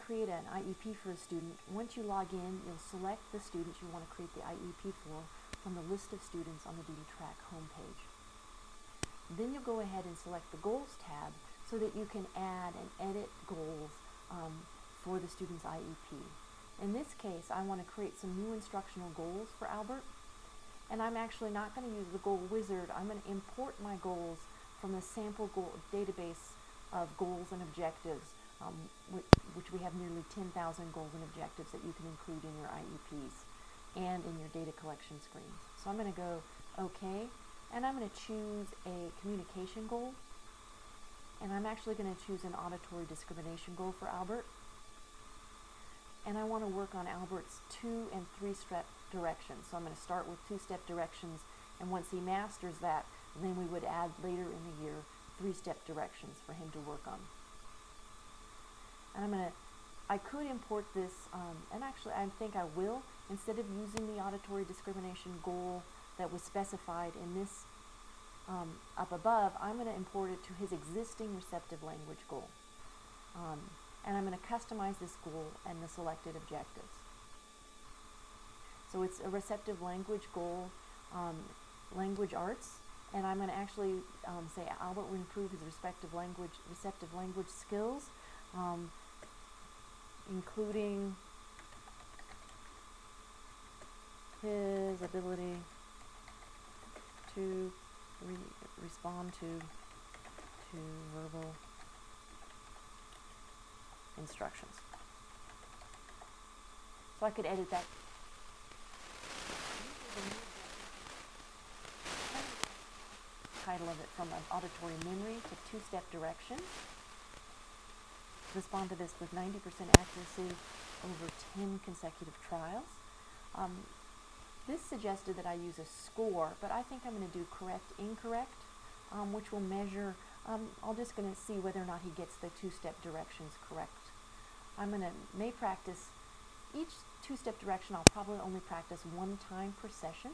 create an IEP for a student, once you log in, you'll select the students you want to create the IEP for from the list of students on the DDtrac homepage. Then you'll go ahead and select the Goals tab so that you can add and edit goals for the student's IEP. In this case, I want to create some new instructional goals for Albert, and I'm actually not going to use the goal wizard. I'm going to import my goals from the sample goal database of goals and objectives, which we have nearly 10,000 goals and objectives that you can include in your IEPs and in your data collection screens. So I'm going to go OK, and I'm going to choose a communication goal, and I'm actually going to choose an auditory discrimination goal for Albert. And I want to work on Albert's 2- and 3-step directions. So I'm going to start with 2-step directions, and once he masters that, then we would add later in the year 3-step directions for him to work on. And I could import this, and actually I think I will, instead of using the auditory discrimination goal that was specified in this up above, I'm going to import it to his existing receptive language goal. And I'm going to customize this goal and the selected objectives. So it's a receptive language goal, language arts, and I'm going to actually say Albert will improve his receptive language skills, including his ability to respond to verbal instructions. So I could edit that. Title of it from an auditory memory to 2-step direction. Respond to this with 90% accuracy over 10 consecutive trials. This suggested that I use a score, but I think I'm going to do correct, incorrect, which will measure, I'm just going to see whether or not he gets the 2-step directions correct. May practice each 2-step direction. I'll probably only practice 1 time per session.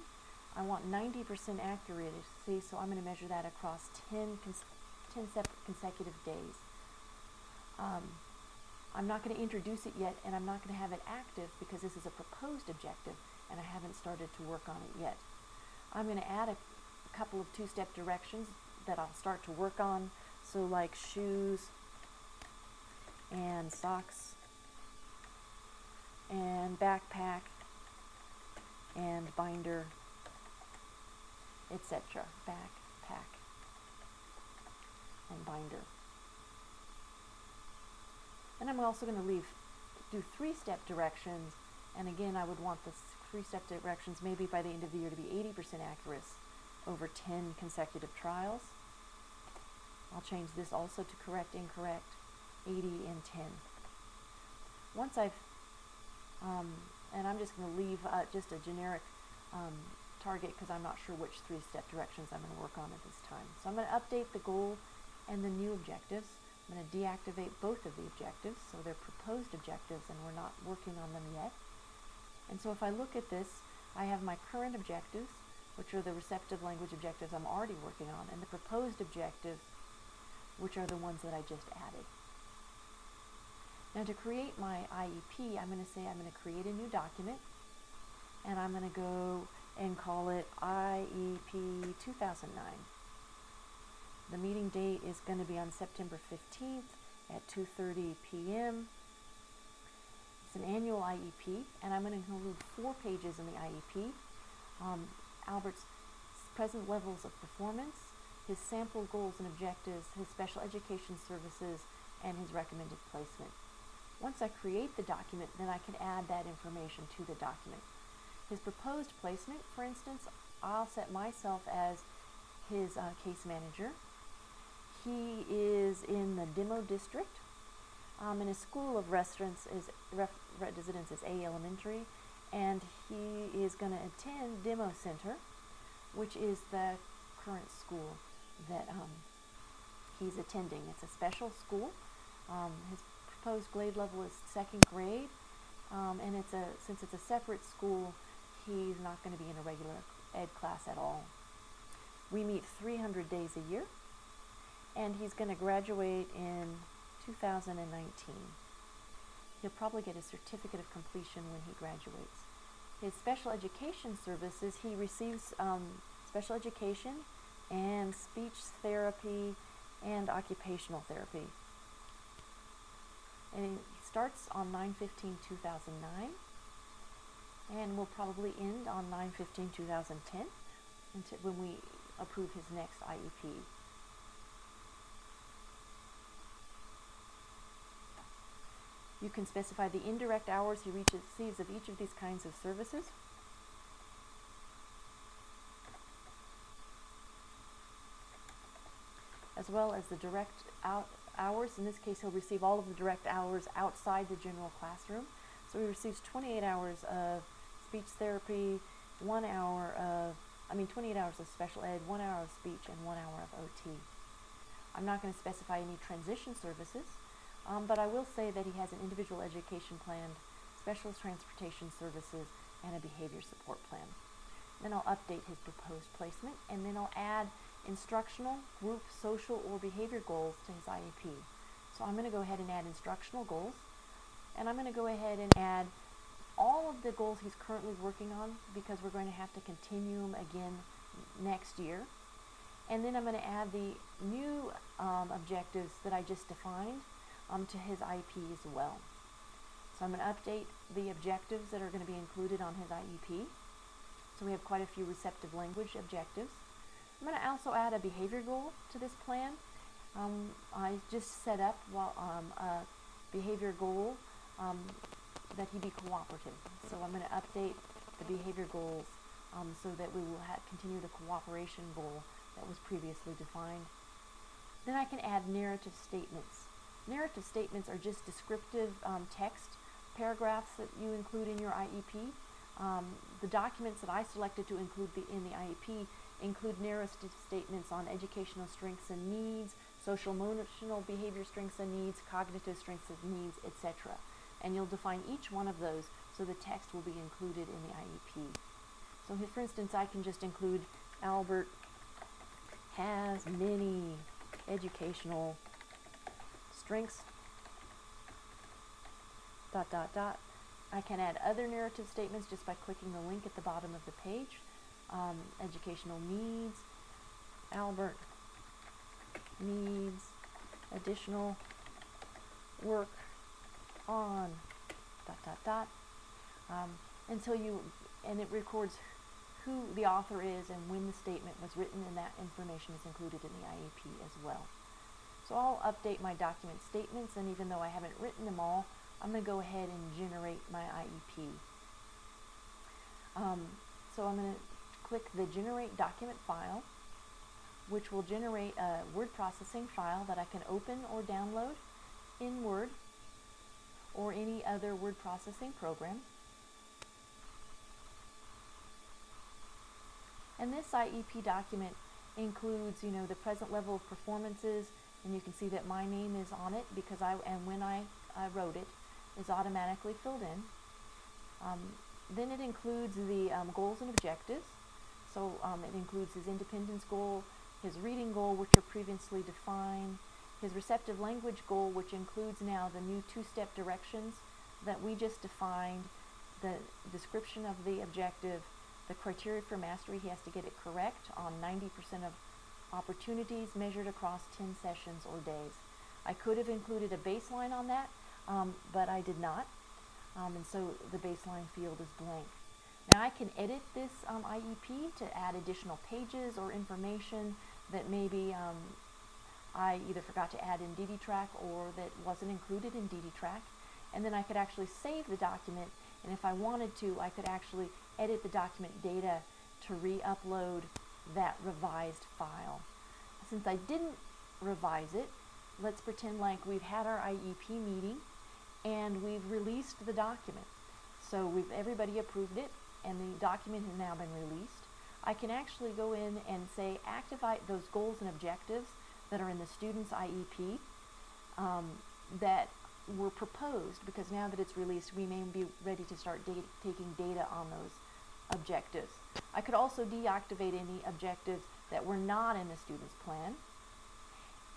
I want 90% accuracy, so I'm going to measure that across 10 separate consecutive days. I'm not going to introduce it yet, and I'm not going to have it active because this is a proposed objective and I haven't started to work on it yet. I'm going to add a couple of 2-step directions that I'll start to work on, so like shoes and socks and backpack and binder, etc. Backpack and binder. And I'm also going to do 3-step directions, and again I would want the 3-step directions maybe by the end of the year to be 80% accurate over 10 consecutive trials. I'll change this also to correct, incorrect, 80 and 10. Once I've, and I'm just going to leave just a generic target because I'm not sure which 3-step directions I'm going to work on at this time. So I'm going to update the goal and the new objectives. I'm going to deactivate both of the objectives, so they're proposed objectives and we're not working on them yet. And so if I look at this, I have my current objectives, which are the receptive language objectives I'm already working on, and the proposed objectives, which are the ones that I just added. Now to create my IEP, I'm going to say I'm going to create a new document, and I'm going to go and call it IEP 2009. The meeting date is going to be on September 15th at 2:30 p.m. It's an annual IEP, and I'm going to include 4 pages in the IEP. Albert's present levels of performance, his sample goals and objectives, his special education services, and his recommended placement. Once I create the document, then I can add that information to the document. His proposed placement, for instance, I'll set myself as his case manager. He is in the demo district, and his school of residence is A Elementary, and he is going to attend Demo Center, which is the current school that he's attending. It's a special school. His proposed grade level is 2nd grade, and since it's a separate school, he's not going to be in a regular ed class at all. We meet 300 days a year, and he's going to graduate in 2019. He'll probably get a certificate of completion when he graduates. His special education services, he receives special education and speech therapy and occupational therapy. And he starts on 9/15/2009 and will probably end on 9/15/2010 until when we approve his next IEP. You can specify the indirect hours he receives of each of these kinds of services. As well as the direct hours. In this case, he'll receive all of the direct hours outside the general classroom. So he receives 28 hours of speech therapy, 28 hours of special ed, 1 hour of speech, and 1 hour of OT. I'm not going to specify any transition services, but I will say that he has an individual education plan, specialist transportation services, and a behavior support plan. Then I'll update his proposed placement, and then I'll add instructional, group, social, or behavior goals to his IEP. So I'm going to go ahead and add instructional goals, and I'm going to go ahead and add all of the goals he's currently working on, because we're going to have to continue them again next year. And then I'm going to add the new objectives that I just defined to his IEP as well. So I'm going to update the objectives that are going to be included on his IEP. So we have quite a few receptive language objectives. I'm going to also add a behavior goal to this plan. I just set up a behavior goal that he be cooperative. So I'm going to update the behavior goals so that we will continue the cooperation goal that was previously defined. Then I can add narrative statements. Narrative statements are just descriptive text paragraphs that you include in your IEP. The documents that I selected to include in the IEP include narrative statements on educational strengths and needs, social emotional behavior strengths and needs, cognitive strengths and needs, etc. And you'll define each one of those so the text will be included in the IEP. So for instance, I can just include Albert has many educational strengths, ... I can add other narrative statements just by clicking the link at the bottom of the page. Educational needs, Albert needs additional work on ... and it records who the author is and when the statement was written, and that information is included in the IEP as well. So I'll update my document statements, and even though I haven't written them all, I'm going to go ahead and generate my IEP. So I'm going to click the Generate Document File, which will generate a word processing file that I can open or download in Word or any other word processing program. And this IEP document includes, the present level of performances, and you can see that my name is on it because when I wrote it, is automatically filled in. Then it includes the goals and objectives. So it includes his independence goal, his reading goal, which are previously defined, his receptive language goal, which includes now the new two-step directions that we just defined, the description of the objective, the criteria for mastery. He has to get it correct on 90% of opportunities measured across 10 sessions or days. I could have included a baseline on that, but I did not, and so the baseline field is blank. Now I can edit this IEP to add additional pages or information that maybe I either forgot to add in DDtrac or that wasn't included in DDtrac, and then I could actually save the document, and if I wanted to, I could actually edit the document data to re-upload that revised file. Since I didn't revise it, let's pretend like we've had our IEP meeting and we've released the document. So everybody approved it and the document has now been released. I can actually go in and say activate those goals and objectives that are in the student's IEP that were proposed, because now that it's released, we may be ready to start taking data on those objectives. I could also deactivate any objectives that were not in the student's plan.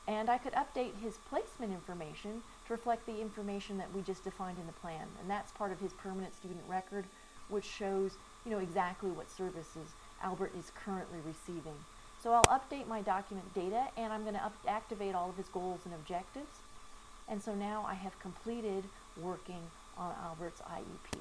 And I could update his placement information to reflect the information that we just defined in the plan. And that's part of his permanent student record, which shows, exactly what services Albert is currently receiving. So I'll update my document data, and I'm going to activate all of his goals and objectives. And so now I have completed working on Albert's IEP.